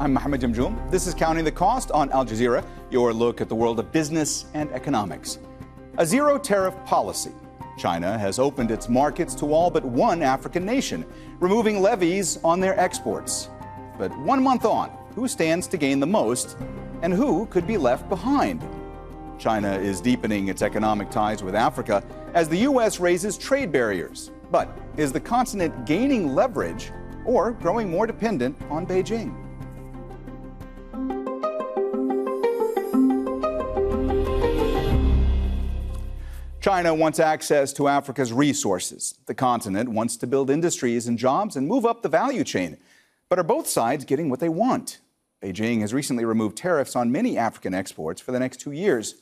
I'm Mohammed Jamjoom. This is Counting the Cost on Al Jazeera, your look at the world of business and economics. A zero tariff policy. China has opened its markets to all but one African nation, removing levies on their exports. But 1 month on, who stands to gain the most and who could be left behind? China is deepening its economic ties with Africa as the U.S. raises trade barriers. But is the continent gaining leverage or growing more dependent on Beijing? China wants access to Africa's resources. The continent wants to build industries and jobs and move up the value chain. But are both sides getting what they want? Beijing has recently removed tariffs on many African exports for the next 2 years.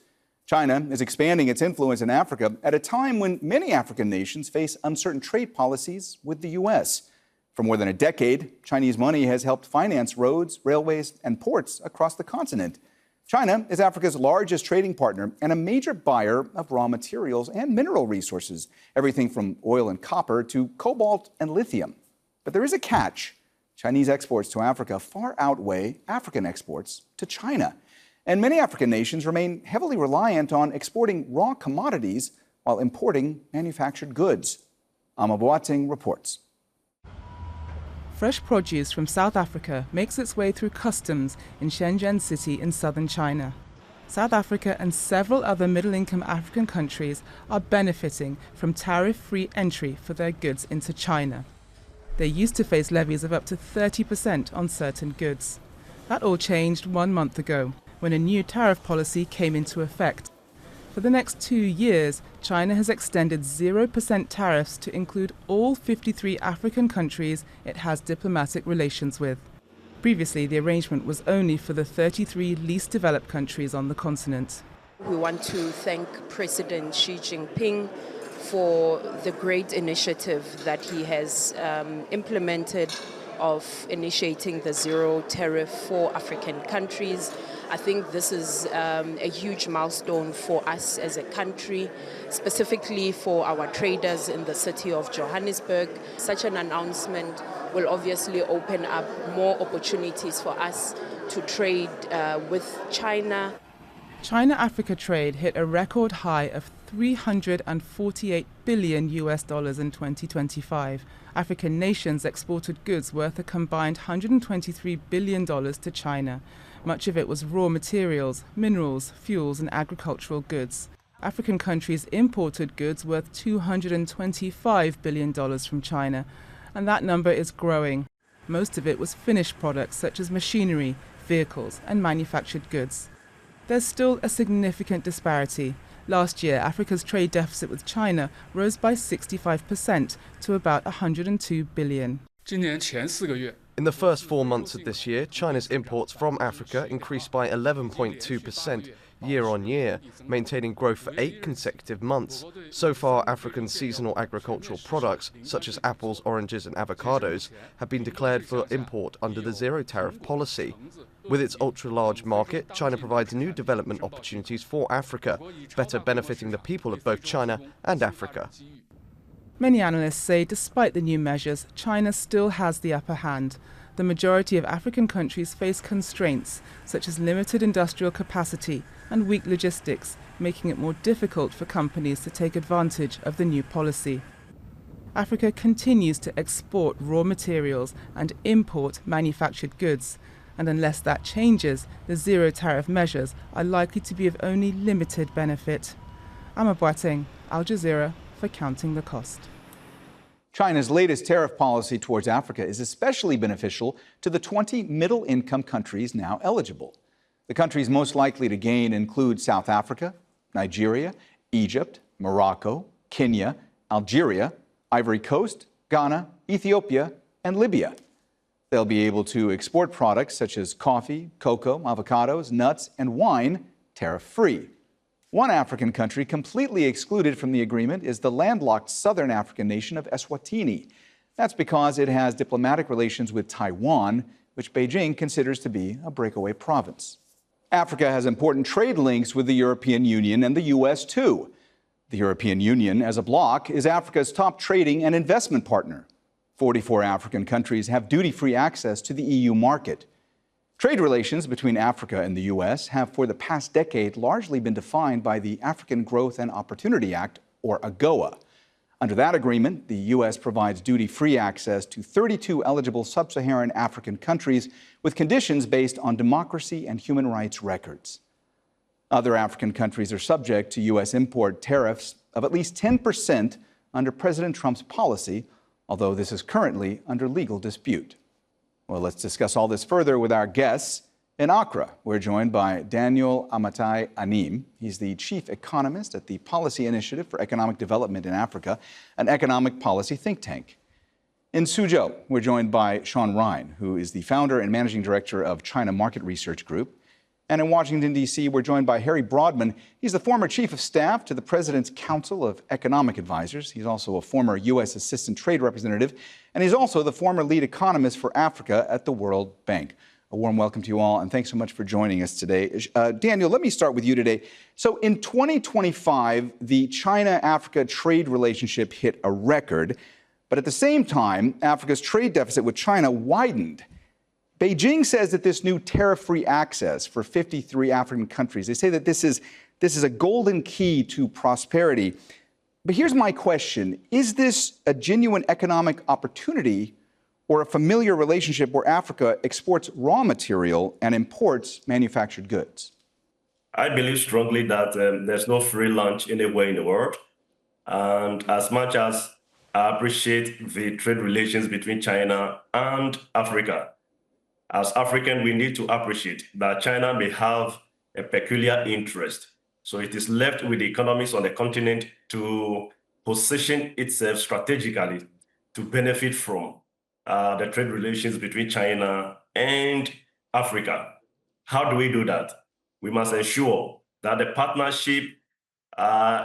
China is expanding its influence in Africa at a time when many African nations face uncertain trade policies with the U.S. For more than a decade, Chinese money has helped finance roads, railways, and ports across the continent. China is Africa's largest trading partner and a major buyer of raw materials and mineral resources, everything from oil and copper to cobalt and lithium. But there is a catch. Chinese exports to Africa far outweigh African exports to China. And many African nations remain heavily reliant on exporting raw commodities while importing manufactured goods. Ama Boateng reports. Fresh produce from South Africa makes its way through customs in Shenzhen City in southern China. South Africa and several other middle-income African countries are benefiting from tariff-free entry for their goods into China. They used to face levies of up to 30% on certain goods. That all changed 1 month ago, when a new tariff policy came into effect. For the next 2 years, China has extended 0% tariffs to include all 53 African countries it has diplomatic relations with. Previously, the arrangement was only for the 33 least developed countries on the continent. We want to thank President Xi Jinping for the great initiative that he has implemented of initiating the zero tariff for African countries. I think this is a huge milestone for us as a country, specifically for our traders in the city of Johannesburg. Such an announcement will obviously open up more opportunities for us to trade with China. China-Africa trade hit a record high of $348 billion in 2025. African nations exported goods worth a combined $123 billion to China. Much of it was raw materials, minerals, fuels, and agricultural goods. African countries imported goods worth $225 billion from China, and that number is growing. Most of it was finished products such as machinery, vehicles, and manufactured goods. There's still a significant disparity. Last year, Africa's trade deficit with China rose by 65% to about $102 billion. In the first 4 months of this year, China's imports from Africa increased by 11.2% year-on-year, maintaining growth for 8 consecutive months. So far, African seasonal agricultural products, such as apples, oranges and avocados, have been declared for import under the zero tariff policy. With its ultra-large market, China provides new development opportunities for Africa, better benefiting the people of both China and Africa. Many analysts say despite the new measures, China still has the upper hand. The majority of African countries face constraints, such as limited industrial capacity and weak logistics, making it more difficult for companies to take advantage of the new policy. Africa continues to export raw materials and import manufactured goods, and unless that changes, the zero tariff measures are likely to be of only limited benefit. Ama Boateng, Al Jazeera, for Counting the Cost. China's latest tariff policy towards Africa is especially beneficial to the 20 middle-income countries now eligible. The countries most likely to gain include South Africa, Nigeria, Egypt, Morocco, Kenya, Algeria, Ivory Coast, Ghana, Ethiopia, and Libya. They'll be able to export products such as coffee, cocoa, avocados, nuts, and wine tariff-free. One African country completely excluded from the agreement is the landlocked southern African nation of Eswatini. That's because it has diplomatic relations with Taiwan, which Beijing considers to be a breakaway province. Africa has important trade links with the European Union and the U.S. too. The European Union, as a bloc, is Africa's top trading and investment partner. 44 African countries have duty-free access to the EU market. Trade relations between Africa and the U.S. have for the past decade largely been defined by the African Growth and Opportunity Act, or AGOA. Under that agreement, the U.S. provides duty-free access to 32 eligible sub-Saharan African countries with conditions based on democracy and human rights records. Other African countries are subject to U.S. import tariffs of at least 10% under President Trump's policy, although this is currently under legal dispute. Well, let's discuss all this further with our guests. In Accra, we're joined by Daniel Amatai Anim. He's the chief economist at the Policy Initiative for Economic Development in Africa, an economic policy think tank. In Suzhou, we're joined by Sean Ryan, who is the founder and managing director of China Market Research Group. And in Washington, D.C., we're joined by Harry Broadman. He's the former chief of staff to the President's Council of Economic Advisors. He's also a former U.S. Assistant Trade Representative, and he's also the former lead economist for Africa at the World Bank. A warm welcome to you all, and thanks so much for joining us today. Daniel, let me start with you today. So in 2025, the China-Africa trade relationship hit a record, but at the same time, Africa's trade deficit with China widened. Beijing says that this new tariff-free access for 53 African countries, they say that this is a golden key to prosperity. But here's my question. Is this a genuine economic opportunity or a familiar relationship where Africa exports raw material and imports manufactured goods? I believe strongly that there's no free lunch anywhere in the world. And as much as I appreciate the trade relations between China and Africa, as African, we need to appreciate that China may have a peculiar interest. So it is left with the economies on the continent to position itself strategically to benefit from the trade relations between China and Africa. How do we do that? We must ensure that the partnership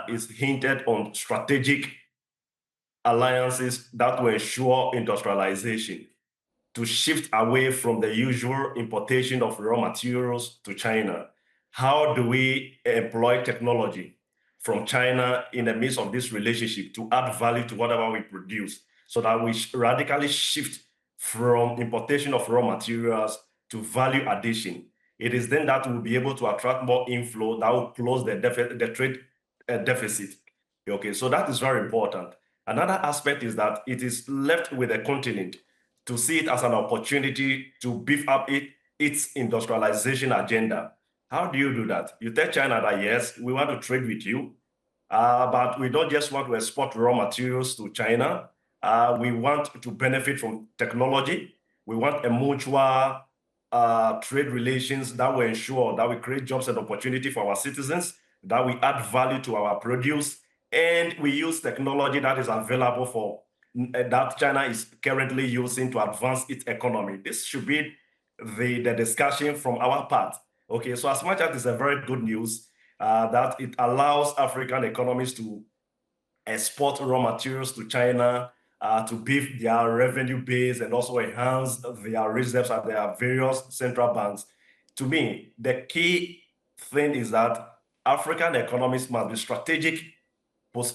is hinted on strategic alliances that will ensure industrialization, to shift away from the usual importation of raw materials to China. How do we employ technology from China in the midst of this relationship to add value to whatever we produce, so that we radically shift from importation of raw materials to value addition? It is then that we'll be able to attract more inflow that will close the trade deficit. Okay, so that is very important. Another aspect is that it is left with the continent to see it as an opportunity to beef up its industrialization agenda. How do you do that? You tell China that, yes, we want to trade with you, but we don't just want to export raw materials to China. We want to benefit from technology. We want a mutual trade relations that will ensure that we create jobs and opportunity for our citizens, that we add value to our produce, and we use technology that is available for that China is currently using to advance its economy. This should be the discussion from our part. Okay, so as much as it's a very good news that it allows African economies to export raw materials to China, to beef their revenue base and also enhance their reserves at their various central banks. To me, the key thing is that African economies must be strategic,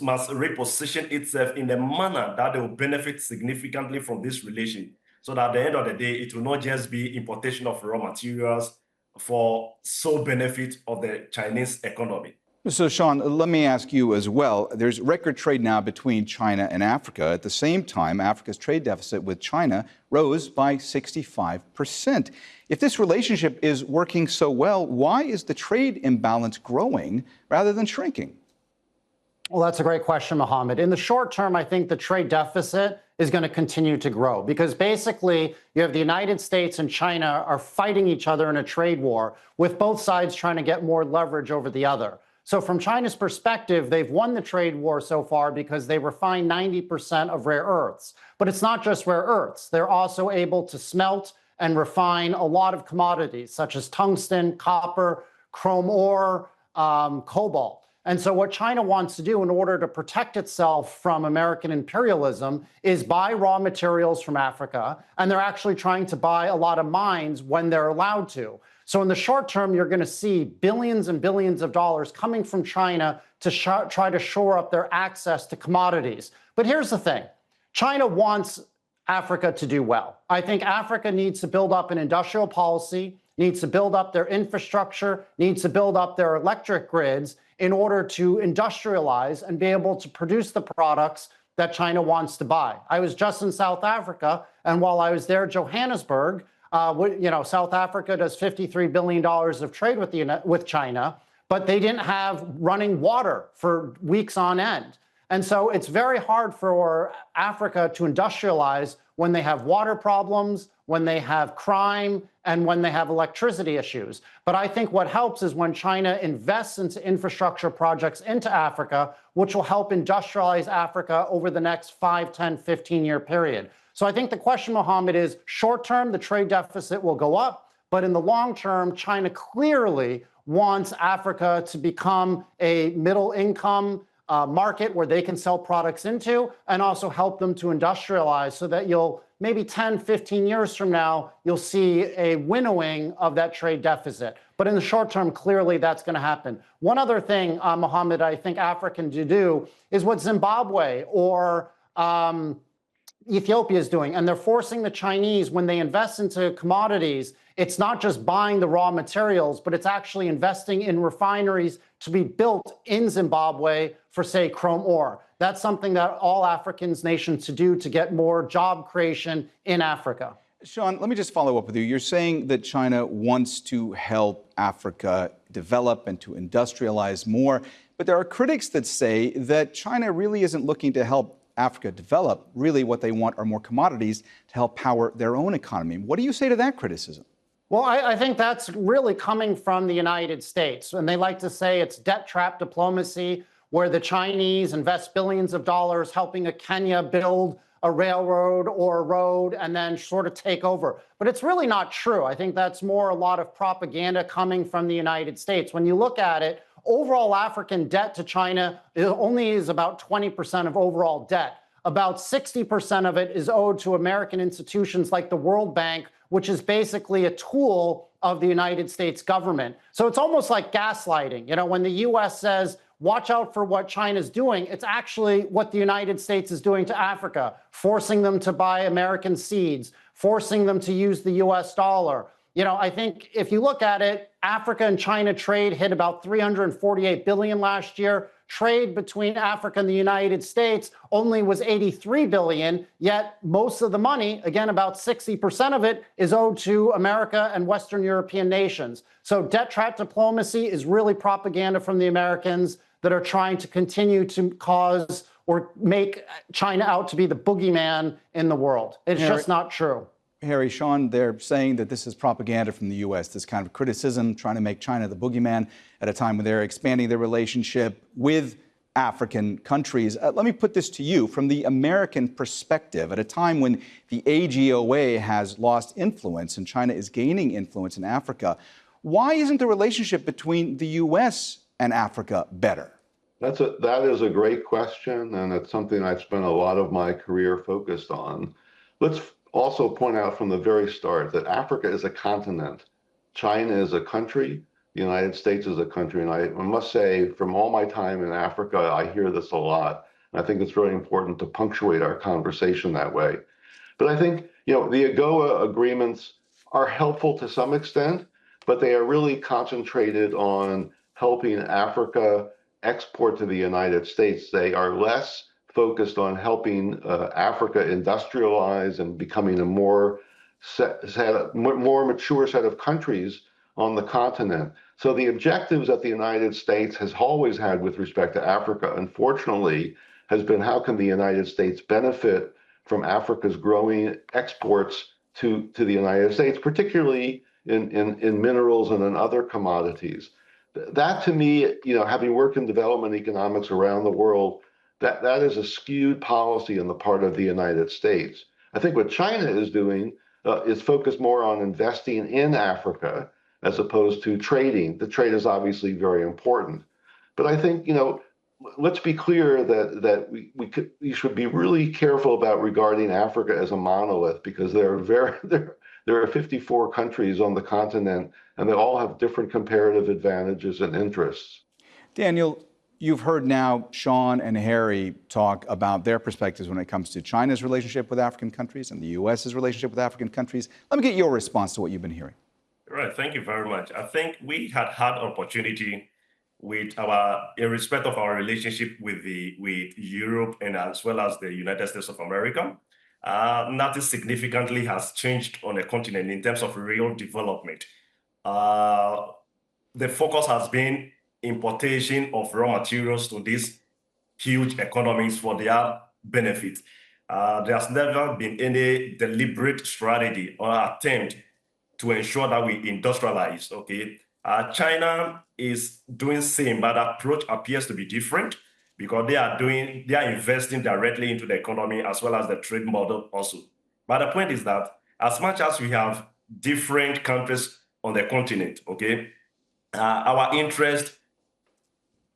must reposition itself in a manner that they will benefit significantly from this relation, so that at the end of the day, it will not just be importation of raw materials for sole benefit of the Chinese economy. So, Sean, let me ask you as well. There's record trade now between China and Africa. At the same time, Africa's trade deficit with China rose by 65%. If this relationship is working so well, why is the trade imbalance growing rather than shrinking? Well, that's a great question, Mohammed. In the short term, I think the trade deficit is going to continue to grow because basically you have the United States and China are fighting each other in a trade war, with both sides trying to get more leverage over the other. So from China's perspective, they've won the trade war so far because they refine 90% of rare earths. But it's not just rare earths. They're also able to smelt and refine a lot of commodities such as tungsten, copper, chrome ore, cobalt. And so what China wants to do in order to protect itself from American imperialism is buy raw materials from Africa, and they're actually trying to buy a lot of mines when they're allowed to. So in the short term, you're going to see billions and billions of dollars coming from China to try to shore up their access to commodities. But here's the thing. China wants Africa to do well. I think Africa needs to build up an industrial policy needs to build up their infrastructure, needs to build up their electric grids in order to industrialize and be able to produce the products that China wants to buy. I was just in South Africa, and while I was there, Johannesburg, South Africa does $53 billion of trade with China, but they didn't have running water for weeks on end. And so it's very hard for Africa to industrialize when they have water problems, when they have crime, and when they have electricity issues. But I think what helps is when China invests into infrastructure projects into Africa, which will help industrialize Africa over the next 5, 10, 15-year period. So I think the question, Mohammed, is short term, the trade deficit will go up, but in the long term, China clearly wants Africa to become a middle income market where they can sell products into and also help them to industrialize so that you'll maybe 10, 15 years from now, you'll see a winnowing of that trade deficit. But in the short term, clearly that's going to happen. One other thing, Mohammed, I think Africa can do is what Zimbabwe or Ethiopia is doing. And they're forcing the Chinese, when they invest into commodities, it's not just buying the raw materials, but it's actually investing in refineries to be built in Zimbabwe for, say, chrome ore. That's something that all African nations should do to get more job creation in Africa. Sean, let me just follow up with you. You're saying that China wants to help Africa develop and to industrialize more, but there are critics that say that China really isn't looking to help Africa develop. Really, what they want are more commodities to help power their own economy. What do you say to that criticism? Well, I think that's really coming from the United States. And they like to say it's debt trap diplomacy, where the Chinese invest billions of dollars helping a Kenya build a railroad or a road and then sort of take over. But it's really not true. I think that's more a lot of propaganda coming from the United States. When you look at it, overall African debt to China only is about 20% of overall debt. About 60% of it is owed to American institutions like the World Bank, which is basically a tool of the United States government. So it's almost like gaslighting. You know, when the U.S. says, watch out for what China's doing, it's actually what the United States is doing to Africa, forcing them to buy American seeds, forcing them to use the U.S. dollar. You know, I think if you look at it, Africa and China trade hit about $348 billion last year. Trade between Africa and the United States only was $83 billion, yet most of the money, again, about 60% of it, is owed to America and Western European nations. So debt trap diplomacy is really propaganda from the Americans that are trying to continue to cause or make China out to be the boogeyman in the world. It's just not true. Harry, Sean, they're saying that this is propaganda from the U.S., this kind of criticism, trying to make China the boogeyman at a time when they're expanding their relationship with African countries. Let me put this to you from the American perspective. At a time when the AGOA has lost influence and China is gaining influence in Africa, why isn't the relationship between the U.S. and Africa better? That is a great question, and it's something I've spent a lot of my career focused on. Let's also point out from the very start that Africa is a continent. China is a country. The United States is a country. And I must say, from all my time in Africa, I hear this a lot. And I think it's really important to punctuate our conversation that way. But I think, the AGOA agreements are helpful to some extent, but they are really concentrated on helping Africa export to the United States. They are less focused on helping Africa industrialize and becoming a more mature set of countries on the continent. So the objectives that the United States has always had with respect to Africa, unfortunately, has been how can the United States benefit from Africa's growing exports to the United States, particularly in minerals and in other commodities. That to me, having worked in development economics around the world, that is a skewed policy on the part of the United States. I think what China is doing is focused more on investing in Africa as opposed to trading. The trade is obviously very important. But I think, let's be clear that we should be really careful about regarding Africa as a monolith, because there are 54 countries on the continent, and they all have different comparative advantages and interests. Daniel, you've heard now Sean and Harry talk about their perspectives when it comes to China's relationship with African countries and the U.S.'s relationship with African countries. Let me get your response to what you've been hearing. Right, thank you very much. I think we had opportunity with in respect of our relationship with Europe and as well as the United States of America. Nothing significantly has changed on the continent in terms of real development. The focus has been importation of raw materials to these huge economies for their benefit. There's never been any deliberate strategy or attempt to ensure that we industrialize, okay? China is doing same, but approach appears to be different because they are investing directly into the economy as well as the trade model also. But the point is that as much as we have different countries on the continent, okay, our interest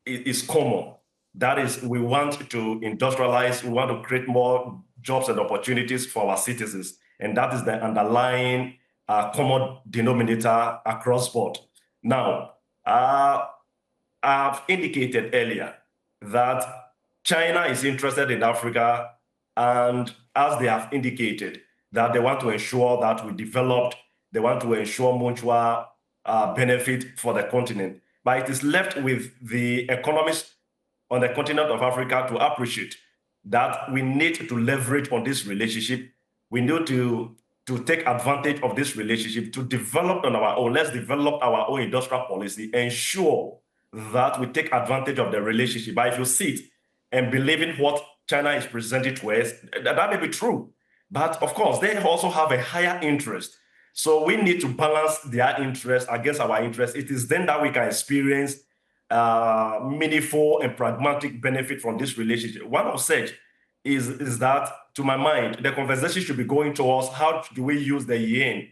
is common. That is, we want to industrialize, we want to create more jobs and opportunities for our citizens. And that is the underlying common denominator across board. Now, I've indicated earlier that China is interested in Africa, and as they have indicated, that they want to ensure that we developed, they want to ensure mutual benefit for the continent. But it is left with the economists on the continent of Africa to appreciate that we need to leverage on this relationship. We need to take advantage of this relationship to develop on our own. Let's develop our own industrial policy, ensure that we take advantage of the relationship. But if you sit and believe in what China is presenting to us, that may be true. But of course, they also have a higher interest. So we need to balance their interest against our interest. It is then that we can experience meaningful and pragmatic benefit from this relationship. One of such is that, to my mind, the conversation should be going towards how do we use the yen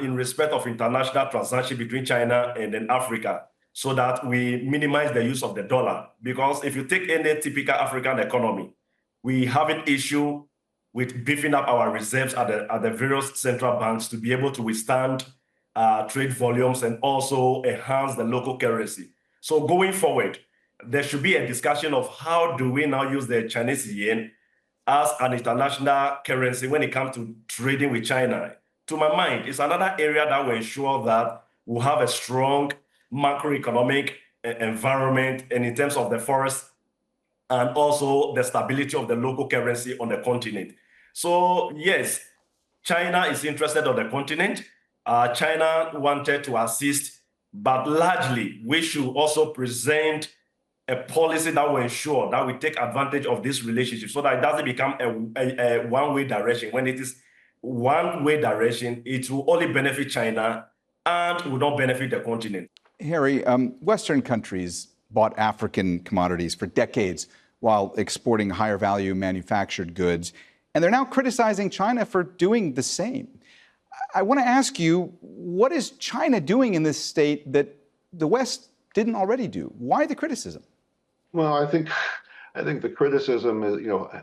in respect of international transaction between China and then Africa, so that we minimize the use of the dollar. Because if you take any typical African economy, we have an issue with beefing up our reserves at the various central banks to be able to withstand trade volumes and also enhance the local currency. So going forward, there should be a discussion of how do we now use the Chinese yen as an international currency when it comes to trading with China. To my mind, it's another area that will ensure that we'll have a strong macroeconomic environment, and in terms of the forest and also the stability of the local currency on the continent. So yes, China is interested on the continent. China wanted to assist, but largely we should also present a policy that will ensure that we take advantage of this relationship so that it doesn't become a one-way direction. When it is one-way direction, it will only benefit China and will not benefit the continent. Harry, Western countries bought African commodities for decades while exporting higher value manufactured goods, and they're now criticizing China for doing the same. I want to ask you, what is China doing in this state that the West didn't already do? Why the criticism? Well, I think the criticism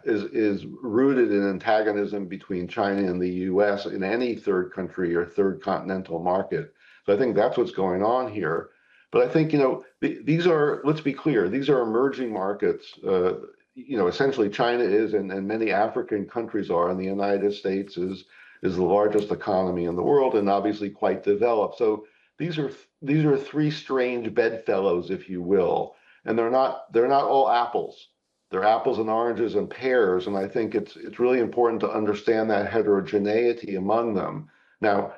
is rooted in antagonism between China and the U.S. in any third country or third continental market. So I think that's what's going on here. But I think these are, let's be clear, these are emerging markets. Essentially China is, and many African countries are, and the United States is the largest economy in the world and obviously quite developed. So these are three strange bedfellows, if you will, and they're not all apples. They're apples and oranges and pears, and I think it's really important to understand that heterogeneity among them. Now,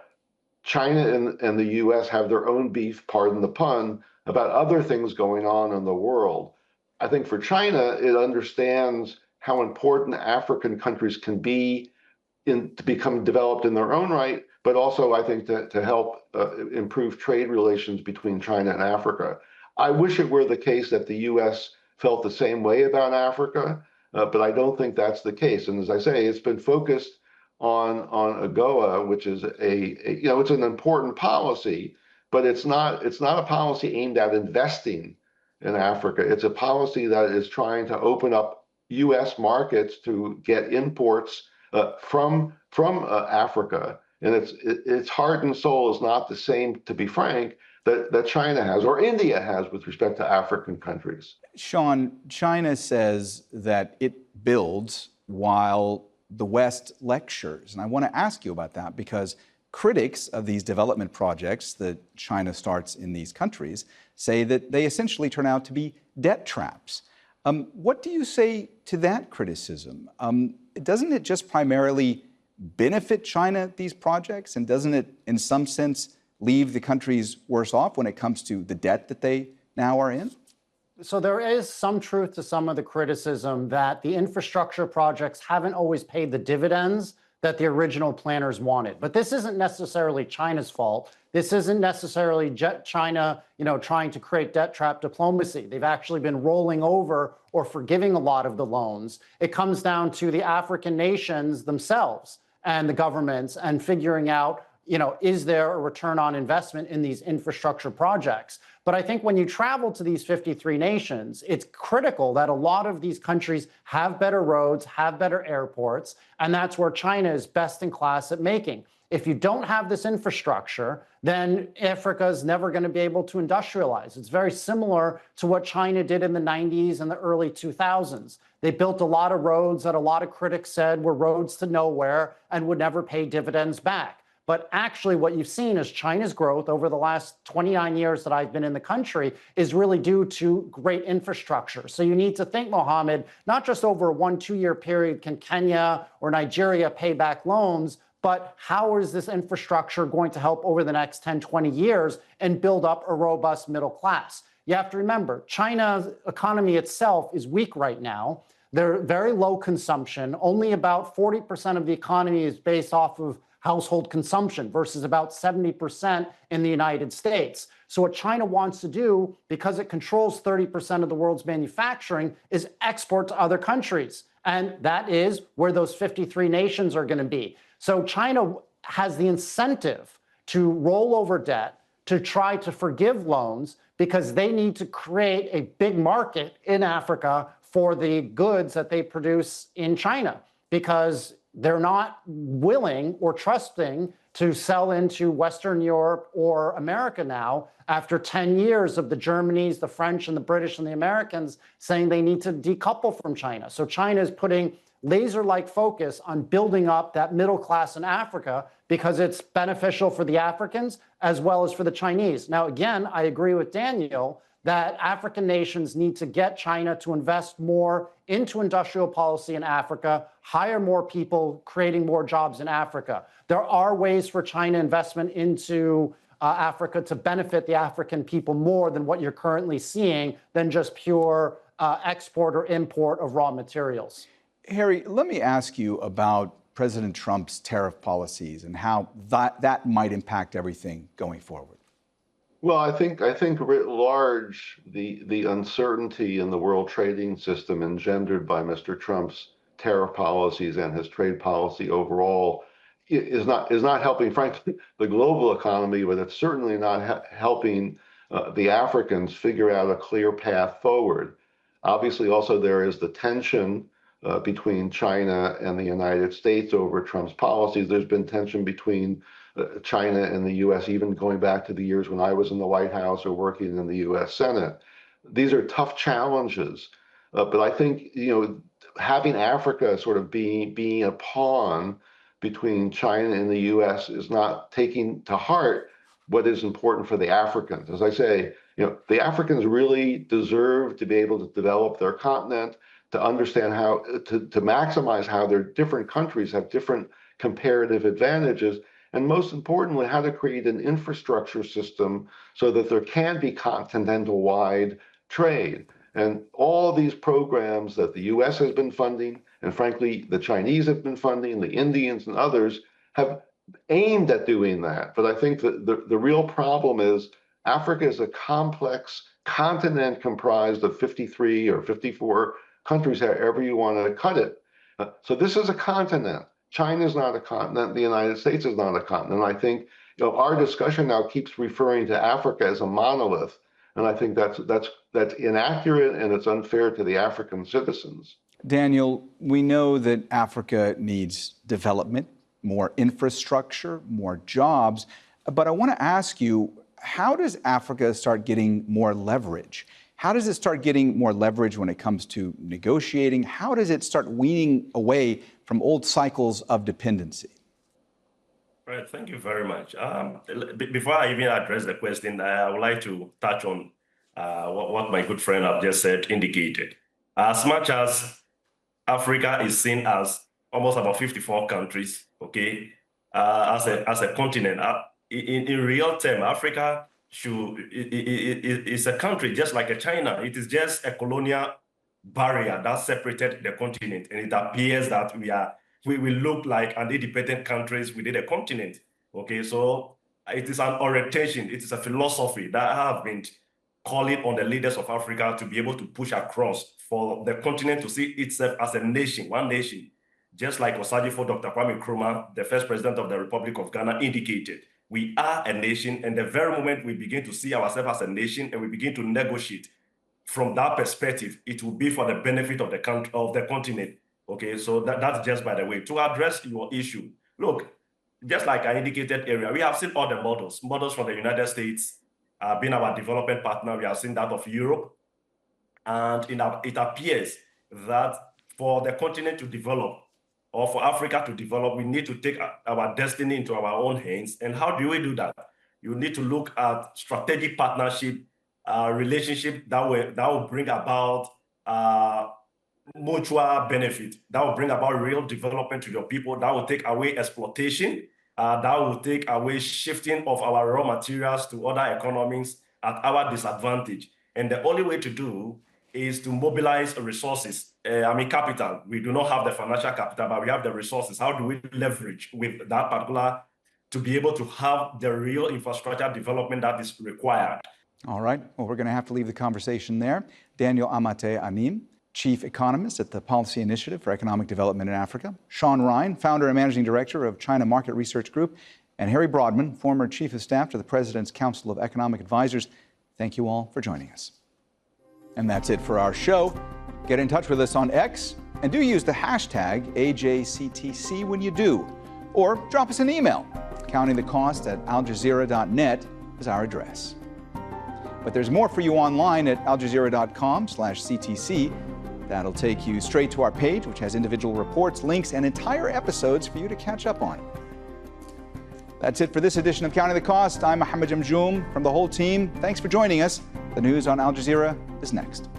China and the U.S. have their own beef, pardon the pun, about other things going on in the world. I think for China, it understands how important African countries can be to become developed in their own right, but also I think to help improve trade relations between China and Africa. I wish it were the case that the U.S. felt the same way about Africa, but I don't think that's the case. And as I say, it's been focused on AGOA, which is it's an important policy, but it's not a policy aimed at investing in Africa. It's a policy that is trying to open up U.S. markets to get imports from Africa, and its heart and soul is not the same, to be frank, that China has or India has with respect to African countries. Sean, China says that it builds while the West lectures, and I want to ask you about that because Critics of these development projects that China starts in these countries say that they essentially turn out to be debt traps. What do you say to that criticism? Doesn't it just primarily benefit China, these projects, and doesn't it, in some sense, leave the countries worse off when it comes to the debt that they now are in? So there is some truth to some of the criticism that the infrastructure projects haven't always paid the dividends that the original planners wanted. But this isn't necessarily China's fault. This isn't necessarily China, trying to create debt trap diplomacy. They've actually been rolling over or forgiving a lot of the loans. It comes down to the African nations themselves and the governments and figuring out, is there a return on investment in these infrastructure projects? But I think when you travel to these 53 nations, it's critical that a lot of these countries have better roads, have better airports, and that's where China is best in class at making. If you don't have this infrastructure, then Africa is never going to be able to industrialize. It's very similar to what China did in the 90s and the early 2000s. They built a lot of roads that a lot of critics said were roads to nowhere and would never pay dividends back. But actually what you've seen is China's growth over the last 29 years that I've been in the country is really due to great infrastructure. So you need to think, Mohammed, not just over a 1-2 year period can Kenya or Nigeria pay back loans, but how is this infrastructure going to help over the next 10, 20 years and build up a robust middle class? You have to remember, China's economy itself is weak right now. They're very low consumption. Only about 40% of the economy is based off of household consumption versus about 70% in the United States. So what China wants to do, because it controls 30% of the world's manufacturing, is export to other countries. And that is where those 53 nations are going to be. So China has the incentive to roll over debt, to try to forgive loans, because they need to create a big market in Africa for the goods that they produce in China, because they're not willing or trusting to sell into Western Europe or America now after 10 years of the Germanys, the French, and the British and the Americans saying they need to decouple from China. So China is putting laser-like focus on building up that middle class in Africa because it's beneficial for the Africans as well as for the Chinese. Now, again, I agree with Daniel that African nations need to get China to invest more into industrial policy in Africa, hire more people, creating more jobs in Africa. There are ways for China investment into Africa to benefit the African people more than what you're currently seeing than just pure export or import of raw materials. Harry, let me ask you about President Trump's tariff policies and how that might impact everything going forward. Well, I think writ large, the uncertainty in the world trading system engendered by Mr. Trump's tariff policies and his trade policy overall is not helping, frankly, the global economy, but it's certainly not helping the Africans figure out a clear path forward. Obviously, also there is the tension between China and the United States over Trump's policies. There's been tension between China and the U.S., even going back to the years when I was in the White House or working in the U.S. Senate. These are tough challenges, but I think having Africa sort of being a pawn between China and the U.S. is not taking to heart what is important for the Africans. As I say, the Africans really deserve to be able to develop their continent, to understand how to maximize how their different countries have different comparative advantages, and most importantly, how to create an infrastructure system so that there can be continental-wide trade. And all these programs that the U.S. has been funding, and frankly, the Chinese have been funding, the Indians and others have aimed at doing that. But I think that the real problem is Africa is a complex continent comprised of 53 or 54 countries, however you want to cut it. So this is a continent. China is not a continent. The United States is not a continent. I think our discussion now keeps referring to Africa as a monolith, and I think that's inaccurate and it's unfair to the African citizens. Daniel, we know that Africa needs development, more infrastructure, more jobs, but I want to ask you, how does Africa start getting more leverage? How does it start getting more leverage when it comes to negotiating? How does it start weaning away from old cycles of dependency? Right, thank you very much. Before I even address the question, I would like to touch on what my good friend have just said, indicated. As much as Africa is seen as almost about 54 countries, okay, as a continent, in real term, Africa is a country just like a China. It is just a colonial barrier that separated the continent, and it appears that we will look like an independent countries within a continent. Okay, so it is an orientation, it is a philosophy that I have been calling on the leaders of Africa to be able to push across for the continent to see itself as a nation, one nation, just like Osadifo Dr. Kwame Nkrumah, the first president of the Republic of Ghana, indicated. We are a nation, and the very moment we begin to see ourselves as a nation and we begin to negotiate from that perspective, it will be for the benefit of the country, of the continent. Okay, so that's just by the way. To address your issue, look, just like I indicated earlier, we have seen all the models from the United States, being our development partner. We have seen that of Europe, and it appears that for the continent to develop, or for Africa to develop, we need to take our destiny into our own hands. And how do we do that? You need to look at strategic partnership, relationship that will bring about mutual benefit, that will bring about real development to your people, that will take away exploitation, that will take away shifting of our raw materials to other economies at our disadvantage. And the only way to do is to mobilize resources, capital. We do not have the financial capital, but we have the resources. How do we leverage with that particular to be able to have the real infrastructure development that is required? All right, well, we're going to have to leave the conversation there. Daniel Amate Anim, Chief Economist at the Policy Initiative for Economic Development in Africa, Sean Ryan, Founder and Managing Director of China Market Research Group, and Harry Broadman, former Chief of Staff to the President's Council of Economic Advisors. Thank you all for joining us. And that's it for our show. Get in touch with us on X, and do use the hashtag AJCTC when you do. Or drop us an email. countingthecost@aljazeera.net is our address. But there's more for you online at aljazeera.com/CTC. That'll take you straight to our page, which has individual reports, links, and entire episodes for you to catch up on. That's it for this edition of Counting the Cost. I'm Mohammed Jamjoom from the whole team. Thanks for joining us. The news on Al Jazeera is next.